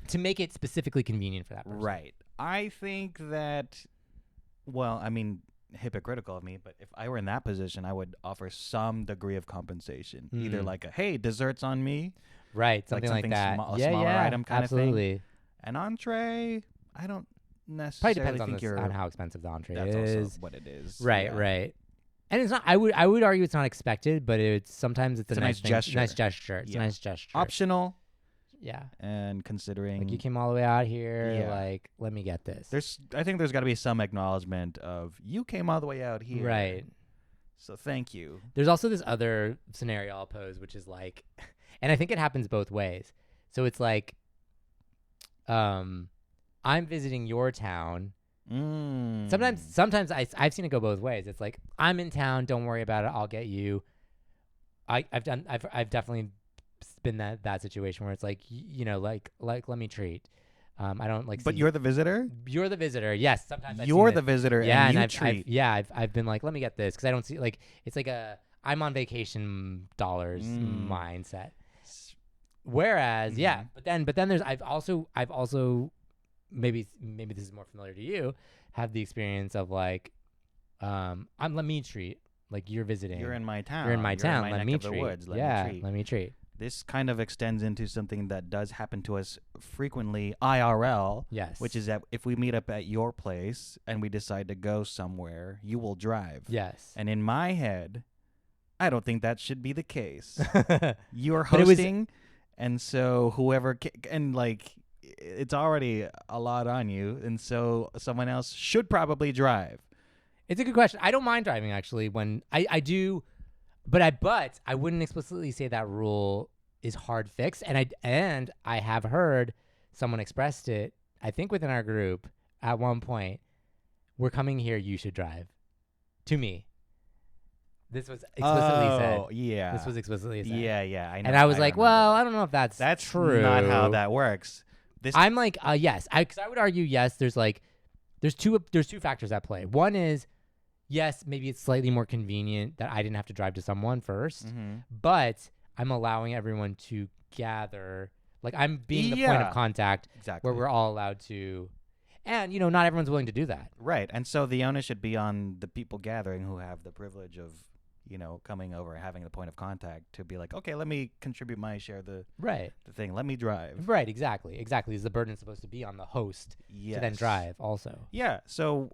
To make it specifically convenient for that person. Right. I think that, well, I mean, hypocritical of me, but if I were in that position, I would offer some degree of compensation. Either like a, hey, dessert's on me. Right, something like that. A smaller item kind of thing. Absolutely. An entree, I don't Probably necessarily depends think on how expensive the entree that's is. also what it is. Right, yeah. right. And it's not. I would argue it's not expected, but it's sometimes it's a nice gesture. Nice gesture. It's a nice gesture. Optional. Yeah. And considering like you came all the way out here, Yeah. like let me get this. I think there's got to be some acknowledgement of you came all the way out here. Right. So thank you. There's also this other scenario I'll pose, which is like, and I think it happens both ways. So it's like, I'm visiting your town. Sometimes I've seen it go both ways. It's like, I'm in town, don't worry about it, I'll get you. I've definitely been that situation where it's like, like let me treat. I don't like. But you're the visitor. You're the visitor. Yes. Sometimes you're the visitor. Yeah, and you I've treat. I've been like, let me get this because I don't see like it's like I'm on vacation dollars mindset. Whereas, but then there's I've also maybe this is more familiar to you, have the experience of like, let me treat. Like you're visiting. You're in my town. You're in my town. Let me treat. Let me treat. This kind of extends into something that does happen to us frequently, IRL. Yes. Which is that if we meet up at your place and we decide to go somewhere, you will drive. Yes. And in my head, I don't think that should be the case. You're hosting, and so whoever and like it's already a lot on you, and so someone else should probably drive. It's a good question. I don't mind driving actually when I do, but I wouldn't explicitly say that rule is hard fixed. And I have heard someone expressed it, I think within our group at one point, we're coming here, you should drive. To me. This was explicitly said. Oh, yeah. This was explicitly said. Yeah, I know. And I was like, well, I don't know if that's true. That's not how that works. I'm like, yes. Because I would argue, yes, there's two factors at play. One is, yes, maybe it's slightly more convenient that I didn't have to drive to someone first, but I'm allowing everyone to gather. Like I'm being the point of contact where we're all allowed to. And, not everyone's willing to do that. Right. And so the onus should be on the people gathering who have the privilege of, coming over and having the point of contact to be like, okay, let me contribute my share of the thing. Let me drive. Right. Exactly. Is the burden supposed to be on the host to then drive also? Yeah. So,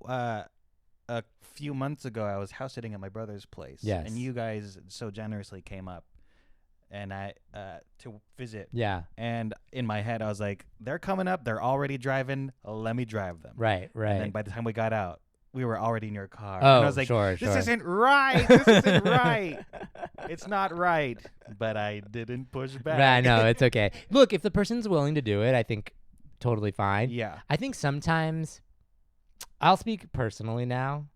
a few months ago, I was house sitting at my brother's place. Yes. And you guys so generously came up and to visit. Yeah. And in my head, I was like, they're coming up. They're already driving. Let me drive them. Right. And then by the time we got out, we were already in your car. Oh, and I was like, sure. This isn't right. This isn't right. It's not right. But I didn't push back. Right. No, it's okay. Look, if the person's willing to do it, I think totally fine. Yeah. I think sometimes, I'll speak personally now.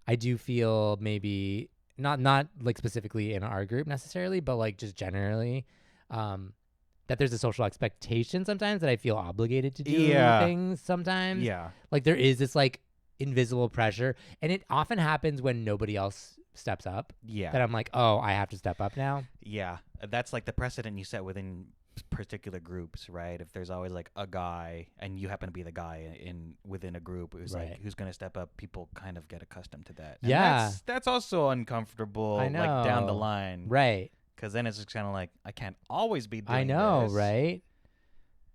I do feel maybe not like specifically in our group necessarily, but like just generally, that there's a social expectation sometimes that I feel obligated to do things sometimes. Yeah. Like there is this like invisible pressure, and it often happens when nobody else steps up. Yeah. That I'm like, oh, I have to step up now. Yeah. That's like the precedent you set within particular groups, right? If there's always like a guy and you happen to be the guy within a group who's like who's going to step up, people kind of get accustomed to that. And that's also uncomfortable. I know. Like down the line, right? Because then it's just kind of like I can't always be doing I know, this. right?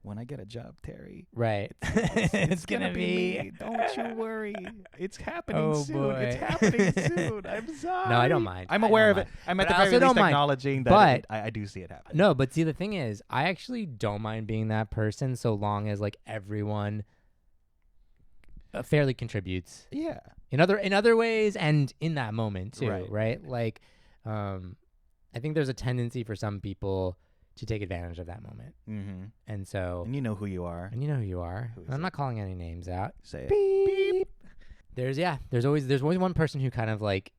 When I get a job, Terry, right? It's gonna be me. Don't you worry. It's happening soon. Boy. It's happening soon. I'm sorry. No, I don't mind. I'm aware of it. I'm at the very least acknowledging that I do see it happen. No, but see, the thing is, I actually don't mind being that person so long as like everyone fairly contributes. Yeah. In other ways and in that moment too, Right. right? Like, I think there's a tendency for some people to take advantage of that moment. Mm-hmm. And so, and you know who you are. And I'm not calling any names out. Say it. Beep. There's always one person who kind of like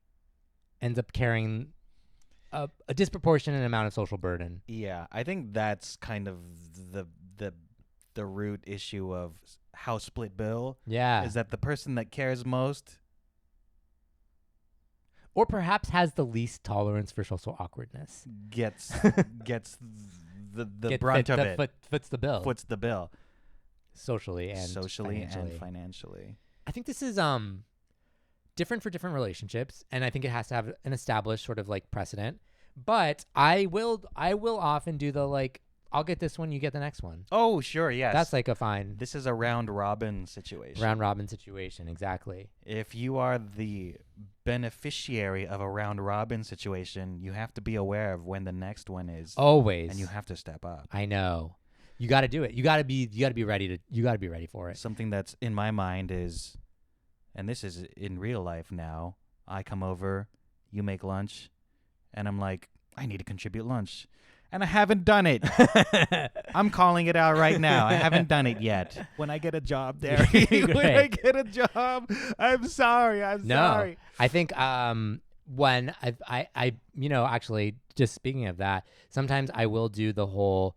ends up carrying a disproportionate amount of social burden. Yeah, I think that's kind of the root issue of how split bill. Yeah. Is that the person that cares most, or perhaps has the least tolerance for social awkwardness, gets the brunt of it. Foots the bill. Foots the bill. Socially and financially. I think this is different for different relationships, and I think it has to have an established sort of like precedent. But I will often do the like, I'll get this one, you get the next one. Oh, sure, yes. That's like a fine. This is a round robin situation. Round robin situation, exactly. If you are the beneficiary of a round robin situation, you have to be aware of when the next one is. Always. And you have to step up. I know. You got to do it. You got to be ready for it. Something that's in my mind is, and this is in real life now, I come over, you make lunch, and I'm like, I need to contribute lunch. And I haven't done it. I'm calling it out right now. I haven't done it yet. When I get a job there, when I get a job, I'm sorry. Sorry. I think when I actually, just speaking of that, sometimes I will do the whole,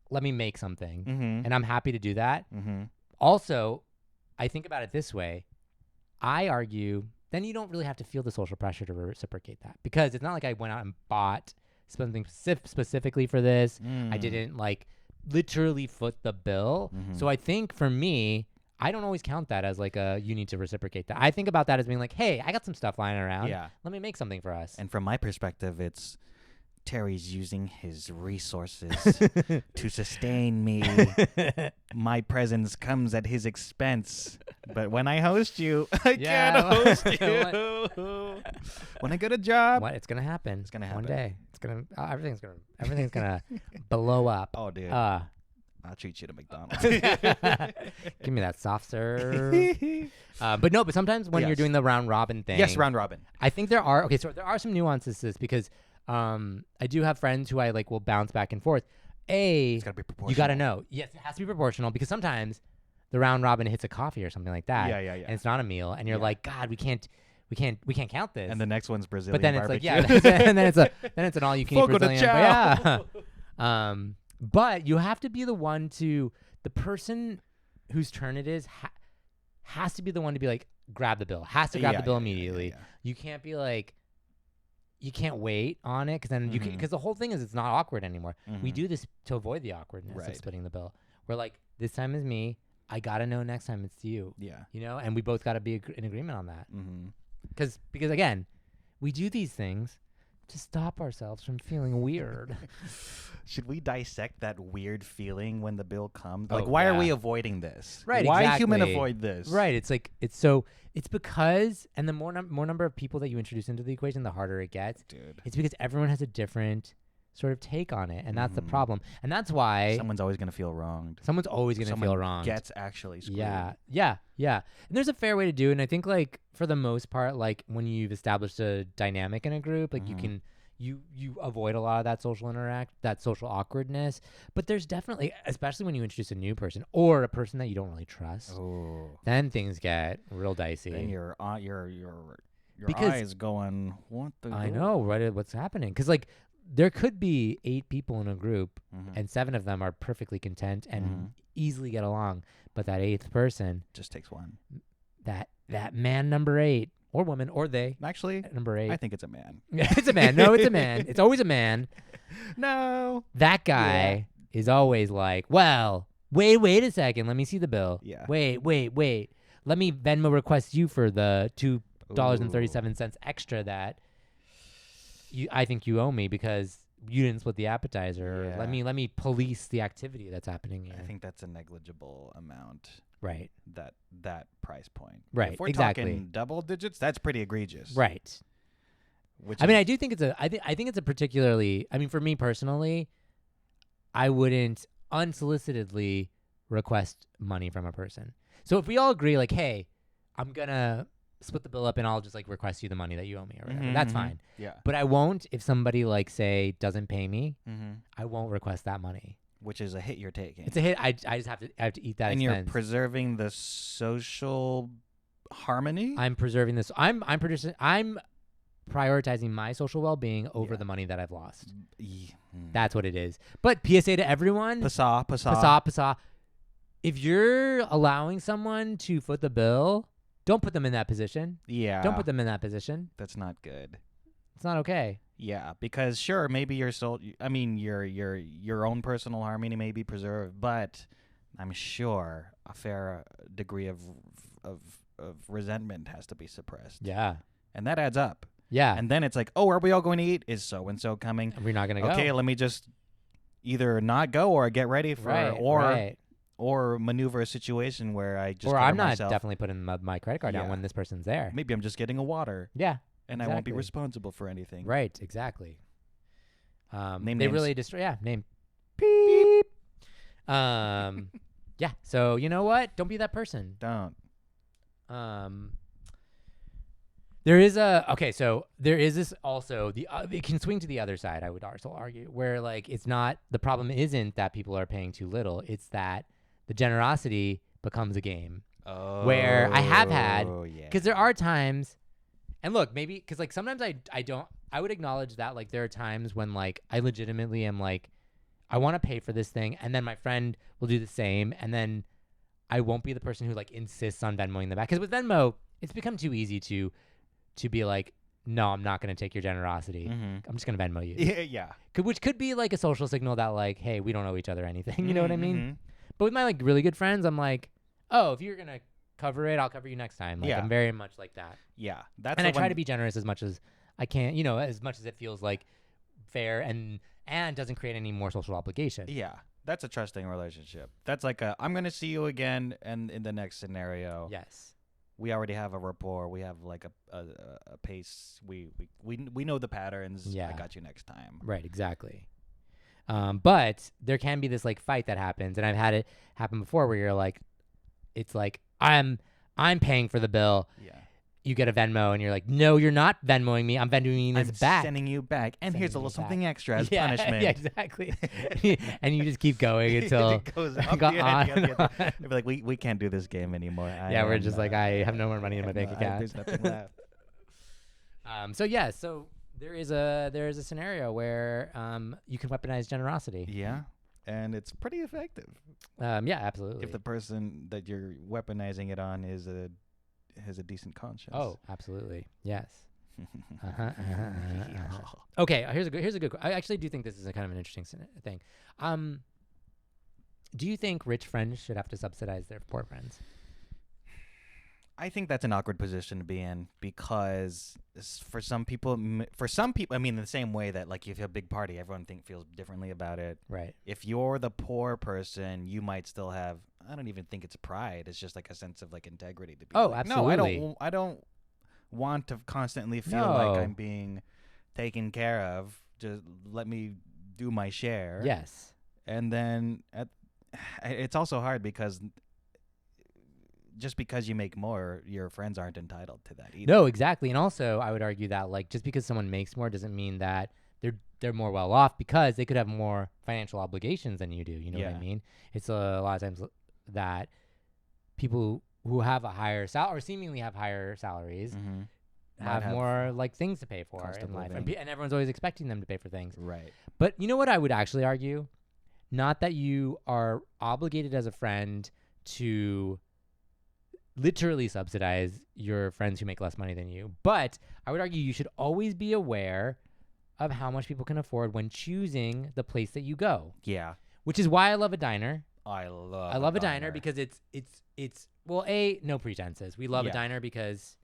let me make something, and I'm happy to do that. Mm-hmm. Also, I think about it this way. I argue, then you don't really have to feel the social pressure to reciprocate that, because it's not like I went out and bought something specifically for this. I didn't like literally foot the bill. So I think for me, I don't always count that as like you need to reciprocate that. I think about that as being like, hey, I got some stuff lying around. Yeah. Let me make something for us. And from my perspective, it's Terry's using his resources to sustain me. My presence comes at his expense. But when I host you, I can't host you. When I get a job, it's gonna happen. It's gonna happen one day. It's gonna everything's gonna blow up. Oh, dude. I'll treat you to McDonald's. Give me that soft serve. But sometimes when you're doing the round robin thing. Yes, round robin. I think there are some nuances to this, because I do have friends who I like will bounce back and forth. It's gotta be proportional. You gotta know. Yes, it has to be proportional, because sometimes the round robin hits a coffee or something like that. Yeah. And it's not a meal, and you're like, God, we can't count this. And the next one's Brazilian. But then barbecue. it's like, and then it's an all you can eat Brazilian. Yeah. But you have to be the one the person whose turn it is has to be the one to be like, grab the bill. Has to grab the bill immediately. Yeah. You can't be like, you can't wait on it, because then because the whole thing is it's not awkward anymore. We do this to avoid the awkwardness of splitting the bill. We're like, this time is me. I gotta know next time it's you. Yeah. And we both gotta be in agreement on that. Because again, we do these things to stop ourselves from feeling weird. Should we dissect that weird feeling when the bill comes? Like, why are we avoiding this? Right. Why exactly. human avoid this? Right. It's like it's because, and the more number of people that you introduce into the equation, the harder it gets. Dude. It's because everyone has a different sort of take on it, and that's the problem. And that's why someone's always gonna feel wronged. Someone's always gonna feel wronged. Gets actually screwed. Yeah. And there's a fair way to do it. And I think like for the most part, like when you've established a dynamic in a group, like you can. You avoid a lot of that social awkwardness, but there's definitely, especially when you introduce a new person or a person that you don't really trust, then things get real dicey. Then your eyes going, what the? I know, right? What's happening? Because like there could be 8 people in a group, and 7 of them are perfectly content and easily get along, but that 8th person just takes one. That man number 8. Or woman, or they. Actually, number 8. I think it's a man. It's a man. No, it's a man. It's always a man. No. That guy is always like, well, wait a second. Let me see the bill. Yeah. Wait. Let me Venmo request you for the $2.37 extra that I think you owe me because you didn't split the appetizer. Yeah. Let me police the activity that's happening here. I think that's a negligible amount. Right. That price point. Right. If we're exactly. talking double digits, that's pretty egregious. Right. I do think I think it's a particularly, for me personally, I wouldn't unsolicitedly request money from a person. So if we all agree like, hey, I'm going to split the bill up and I'll just like request you the money that you owe me or whatever. That's fine. Yeah. But I won't if somebody like say doesn't pay me. Mm-hmm. I won't request that money. Which is a hit you're taking. It's a hit. I just have to eat that. And expense. You're preserving the social harmony. I'm preserving this. I'm prioritizing my social well-being over the money that I've lost. That's what it is. But PSA to everyone. Pasa. If you're allowing someone to foot the bill, don't put them in that position. Yeah. Don't put them in that position. That's not good. It's not okay. Yeah, because sure, maybe your own personal harmony may be preserved, but I'm sure a fair degree of resentment has to be suppressed. Yeah. And that adds up. Yeah. And then it's like, oh, are we all going to eat? Is so and so coming? We're not going to go. Okay, let me just either not go or get ready for or maneuver a situation where I just I'm not myself. Definitely putting my credit card down when this person's there. Maybe I'm just getting a water. Yeah. And I won't be responsible for anything. Right, exactly. Name they names. really destroy. Yeah, name. Beep. Yeah. So you know what? Don't be that person. Don't. There is this also it can swing to the other side. I would also argue where like it's not the problem isn't that people are paying too little. It's that the generosity becomes a game. Oh. Where I have had because there are times. And look, maybe because like sometimes I would acknowledge that like there are times when like I legitimately am like I want to pay for this thing, and then my friend will do the same, and then I won't be the person who like insists on Venmoing them back. Because with Venmo, it's become too easy to be like, no, I'm not going to take your generosity. Mm-hmm. I'm just going to Venmo you. Yeah. Which could be like a social signal that like, hey, we don't owe each other anything. You know what I mean? Mm-hmm. But with my like really good friends, I'm like, oh, if you're gonna cover it, I'll cover you next time. Like I'm very much like that. Yeah, that's and I try to be generous as much as I can. You know, as much as it feels like fair and doesn't create any more social obligation. Yeah, that's a trusting relationship. That's like I'm gonna see you again, and in the next scenario, yes, we already have a rapport. We have like a pace. We know the patterns. Yeah, I got you next time. Right, exactly. But there can be this like fight that happens, and I've had it happen before where you're like, it's like I'm paying for the bill. Yeah. You get a Venmo and you're like, no, you're not Venmoing me. I'm Venmoing this back. I'm sending you back. And here's a little something extra as punishment. Yeah, exactly. And you just keep going until it goes up. On. They'd be like, we can't do this game anymore. We're just like, I have no more money in my bank account. There's nothing left. So there is a scenario where you can weaponize generosity. Yeah. And it's pretty effective. Yeah, absolutely. If the person that you're weaponizing it on has a decent conscience. Oh, absolutely. Yes. Okay, here's a good. I actually do think this is a kind of an interesting thing. Do you think rich friends should have to subsidize their poor friends? I think that's an awkward position to be in because for some people, I mean, in the same way that like if you have a big party, everyone feels differently about it. Right. If you're the poor person, you might still have. I don't even think it's pride. It's just like a sense of like integrity to be. Oh, like, absolutely. No, I don't want to constantly feel like I'm being taken care of. Just let me do my share. Yes. And then it's also hard because just because you make more, your friends aren't entitled to that either. No, exactly. And also, I would argue that like just because someone makes more doesn't mean that they're more well off because they could have more financial obligations than you do. You know what I mean? It's a lot of times that people who have a higher salary or seemingly have higher salaries have more like things to pay for in life, and everyone's always expecting them to pay for things. Right. But you know what I would actually argue? Not that you are obligated as a friend to literally subsidize your friends who make less money than you, but I would argue you should always be aware of how much people can afford when choosing the place that you go. Yeah. Which is why I love a diner. I love a diner because it's well, no pretenses. We love a diner because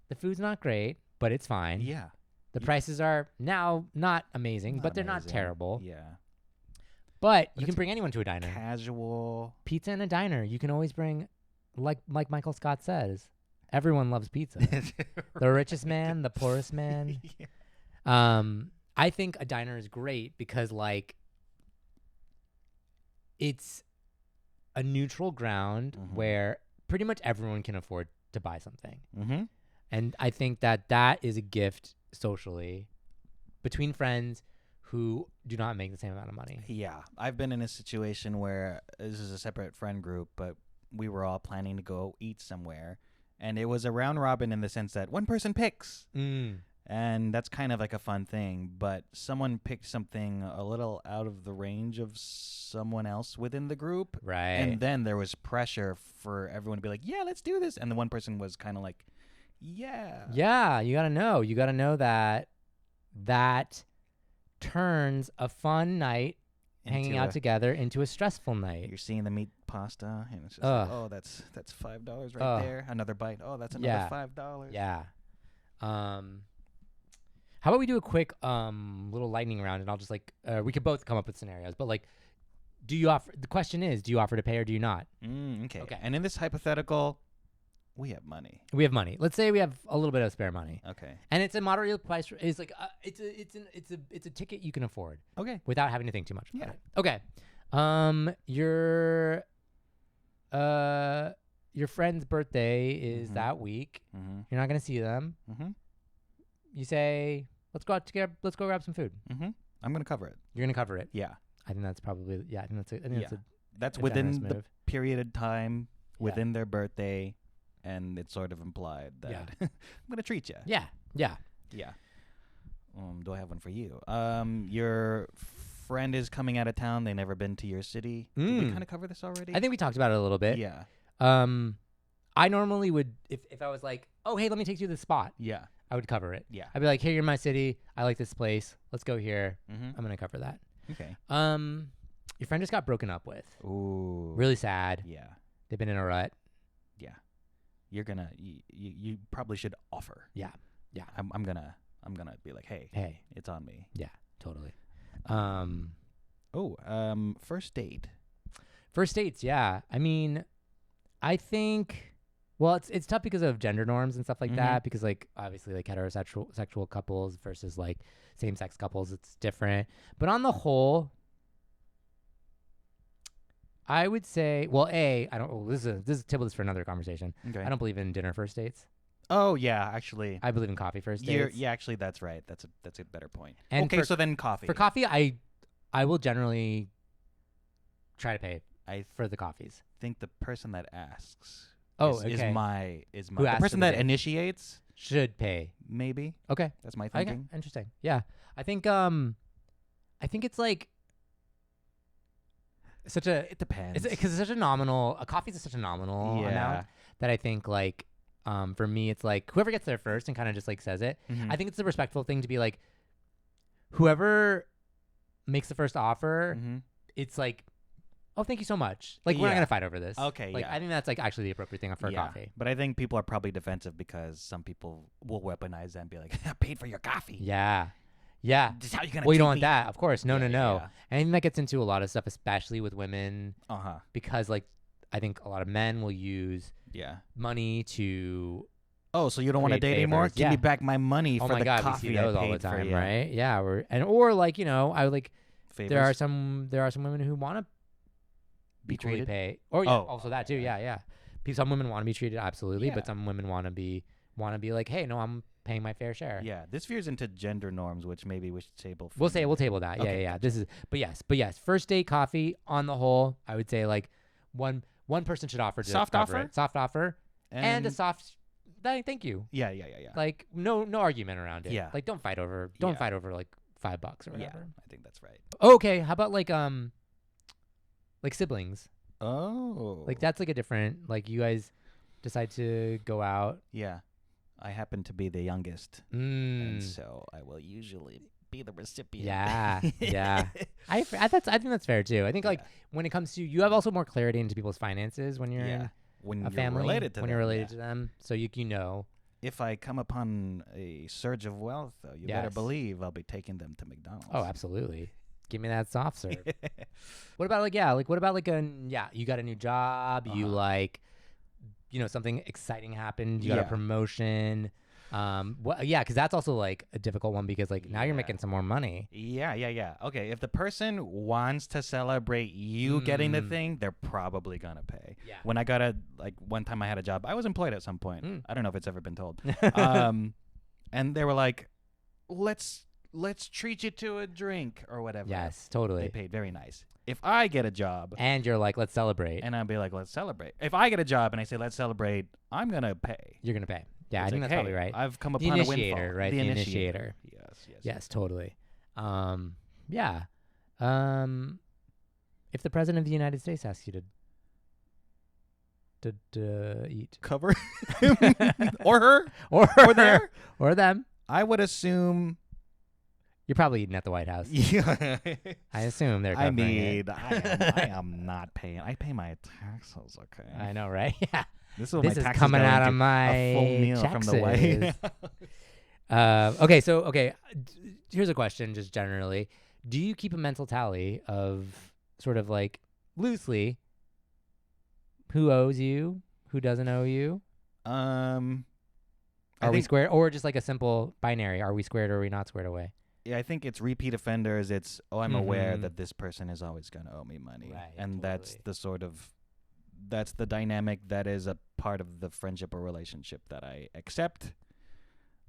the food's not great, but it's fine. Yeah. The prices are now not amazing, but they're not terrible. Yeah. But you can bring anyone to a diner. Casual. Pizza in a diner. You can always bring, like Michael Scott says, everyone loves pizza. The richest man, the poorest man. I think a diner is great because like it's a neutral ground where pretty much everyone can afford to buy something. Mm-hmm. And I think that is a gift socially between friends who do not make the same amount of money. Yeah. I've been in a situation where this is a separate friend group, but we were all planning to go eat somewhere. And it was a round robin in the sense that one person picks. And that's kind of like a fun thing. But someone picked something a little out of the range of someone else within the group. Right. And then there was pressure for everyone to be like, yeah, let's do this. And the one person was kind of like, yeah. Yeah, you got to know. You got to know that turns a fun night hanging out together into a stressful night. You're seeing the meat pasta, and it's just like, oh, that's $5 right there. Another bite. Oh, that's another $5. Yeah. How about we do a quick little lightning round, and I'll just like we could both come up with scenarios, but like, do you offer? The question is, do you offer to pay or do you not? Okay. And in this hypothetical, we have money. We have money. Let's say we have a little bit of spare money. Okay. And it's a moderate price. It's like it's a ticket you can afford. Okay. Without having to think too much about it. Okay. Your friend's birthday is that week. You're not gonna see them. You say, let's go grab some food. I'm gonna cover it. You're gonna cover it. Yeah. I think that's probably that's within the period of time within their birthday, and it's sort of implied that I'm gonna treat you. Yeah. Do I have one for you? Your friend is coming out of town. They never been to your city. Did we kind of cover this already? I think we talked about it a little bit. Yeah. I normally would if I was like, oh hey, let me take you to the spot. Yeah. I would cover it. Yeah. I'd be like, hey, you're in my city. I like this place. Let's go here. Mm-hmm. I'm gonna cover that. Okay. Your friend just got broken up with. Ooh. Really sad. Yeah. They've been in a rut. Yeah. You're gonna. You probably should offer. Yeah. Yeah. I'm gonna be like, hey, it's on me. Yeah. Totally. First date. First dates. Yeah. I mean, I think. Well, it's tough because of gender norms and stuff like that. Because like obviously like heterosexual couples versus like same-sex couples, it's different. But on the whole, I would say, well, I don't. Well, this is table for another conversation. Okay. I don't believe in dinner first dates. Oh yeah, actually, I believe in coffee first dates. Yeah, actually, that's right. That's a better point. And okay, so then coffee. For coffee, I will generally try to pay for the coffees. Think the person that asks. Is my the person that initiates should pay. Maybe. Okay. That's my thinking. Okay. Interesting. Yeah. I think it's like it depends. Because it's such a nominal. A coffee is such a nominal amount that I think like for me it's like whoever gets there first and kind of just like says it. I think it's a respectful thing to be like whoever makes the first offer. It's like, oh, thank you so much. Like, we're not going to fight over this. Okay, like, I think that's, like, actually the appropriate thing for a coffee. But I think people are probably defensive because some people will weaponize that and be like, I paid for your coffee. Yeah. Yeah. Just how you going to Well, you don't want that. Of course. No. Yeah. And I think that gets into a lot of stuff, especially with women. Because, like, I think a lot of men will use money to... Oh, so you don't want to date anymore? Give me back my money for the coffee I paid for. Oh, my God, we see those all the time, right? Yeah. Or, like, you know, I would, like... Favors? There are some women who want to be treated. Pay. Or also that too. Yeah. Some women want to be treated absolutely, but some women want to be like, hey, no, I'm paying my fair share. Yeah, this veers into gender norms, which maybe we should table. We'll table that. Okay. Yeah. This is, but yes, first date coffee on the whole, I would say like one person should offer to soft offer, and a soft. Thank you. Yeah. Like no argument around it. Yeah. Like don't fight over like $5 or whatever. Yeah, I think that's right. Okay, how about like siblings? Oh. Like that's like a different, like you guys decide to go out. Yeah. I happen to be the youngest. And so I will usually be the recipient. Yeah. I think that's fair too. I think like when it comes to, you have also more clarity into people's finances when you're in a family. When you're related to them. So you know. If I come upon a surge of wealth, though, you better believe I'll be taking them to McDonald's. Oh, absolutely. Give me that soft serve. What about you got a new job, you like, you know, something exciting happened, you got a promotion. Yeah, because that's also like a difficult one because like now you're making some more money. Yeah. Okay, if the person wants to celebrate you getting the thing, they're probably gonna pay. Yeah. When I got one time I had a job, I was employed at some point. I don't know if it's ever been told. And they were like, let's treat you to a drink or whatever. Yes, totally. They paid very nice. If I get a job and you're like, let's celebrate, and I'll be like, let's celebrate. If I get a job and I say, let's celebrate, I'm gonna pay. You're gonna pay. Yeah, it's I think like, that's probably right. I've come upon a windfall. Right? The initiator. Yes, totally. Yeah. If the president of the United States asks you to eat, cover or her or there or them, I would assume you're probably eating at the White House. Yeah, I assume they're covering it. I am not paying. I pay my taxes. Okay, I know, right? Yeah. This is coming out of my a full meal taxes. from the White House. Okay. Here's a question, just generally: do you keep a mental tally of sort of like loosely who owes you, who doesn't owe you? Are we squared, or just like a simple binary? Are we squared or are we not squared away? Yeah, I think it's repeat offenders. It's I'm aware that this person is always going to owe me money, right, and totally. that's the dynamic that is a part of the friendship or relationship that I accept.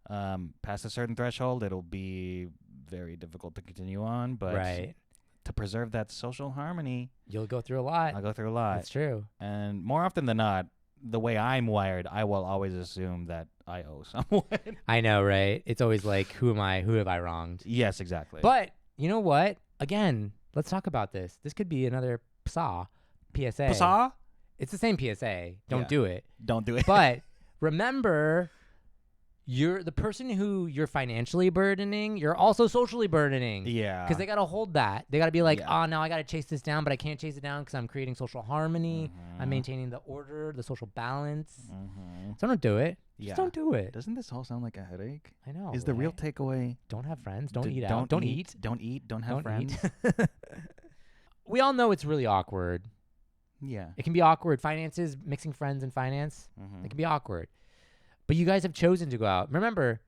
Past a certain threshold, it'll be very difficult to continue on, but to preserve that social harmony, you'll go through a lot. I'll go through a lot. That's true. And more often than not, the way I'm wired, I will always assume that I owe someone. I know, right? It's always like, who am I? Who have I wronged? Yes, exactly. But you know what? Again, let's talk about this. This could be another PSA. PSA? It's the same PSA. Don't do it. Don't do it. But remember, you're the person who you're financially burdening. You're also socially burdening. Yeah. Because they got to hold that. They got to be like, oh, now I got to chase this down, but I can't chase it down because I'm creating social harmony. I'm maintaining the order, the social balance. So don't do it. Just don't do it. Doesn't this all sound like a headache? I know. Is the real takeaway? Don't have friends. Don't eat out. Don't eat. Don't eat. Don't have friends. We all know it's really awkward. Yeah. It can be awkward. Finances, mixing friends and finance, it can be awkward. But you guys have chosen to go out. Remember,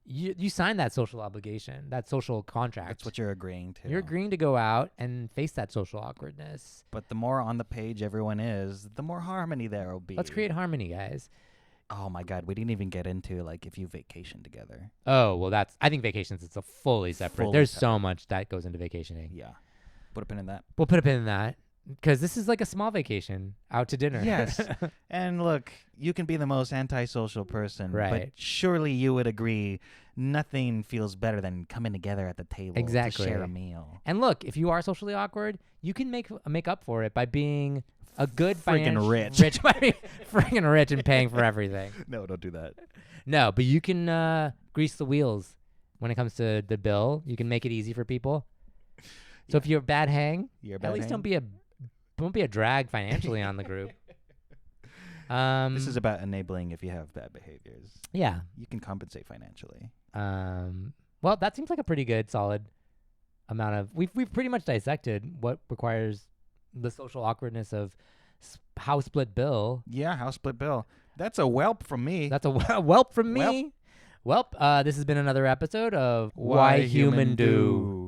you signed that social obligation, that social contract. That's what you're agreeing to. You're agreeing to go out and face that social awkwardness. But the more on the page everyone is, the more harmony there will be. Let's create harmony, guys. Oh my God, we didn't even get into like if you vacation together. Oh, well, I think vacations is a fully separate. There's so much that goes into vacationing. Yeah. Put a pin in that. We'll put a pin in that. Because this is like a small vacation out to dinner. Yes. And look, you can be the most antisocial person, right? But surely you would agree nothing feels better than coming together at the table to share a meal. And look, if you are socially awkward, you can make up for it by being a good freaking rich by being freaking rich and paying for everything. No, don't do that. No, but you can grease the wheels when it comes to the bill. You can make it easy for people. So if you're a bad hang, at least don't be a drag financially on the group. This is about enabling if you have bad behaviors. Yeah. You can compensate financially. Well, that seems like a pretty good, solid amount of... We've pretty much dissected what requires the social awkwardness of house split bill. Yeah, house split bill. That's a whelp from me. That's a whelp from me. Welp, this has been another episode of Why Human Do.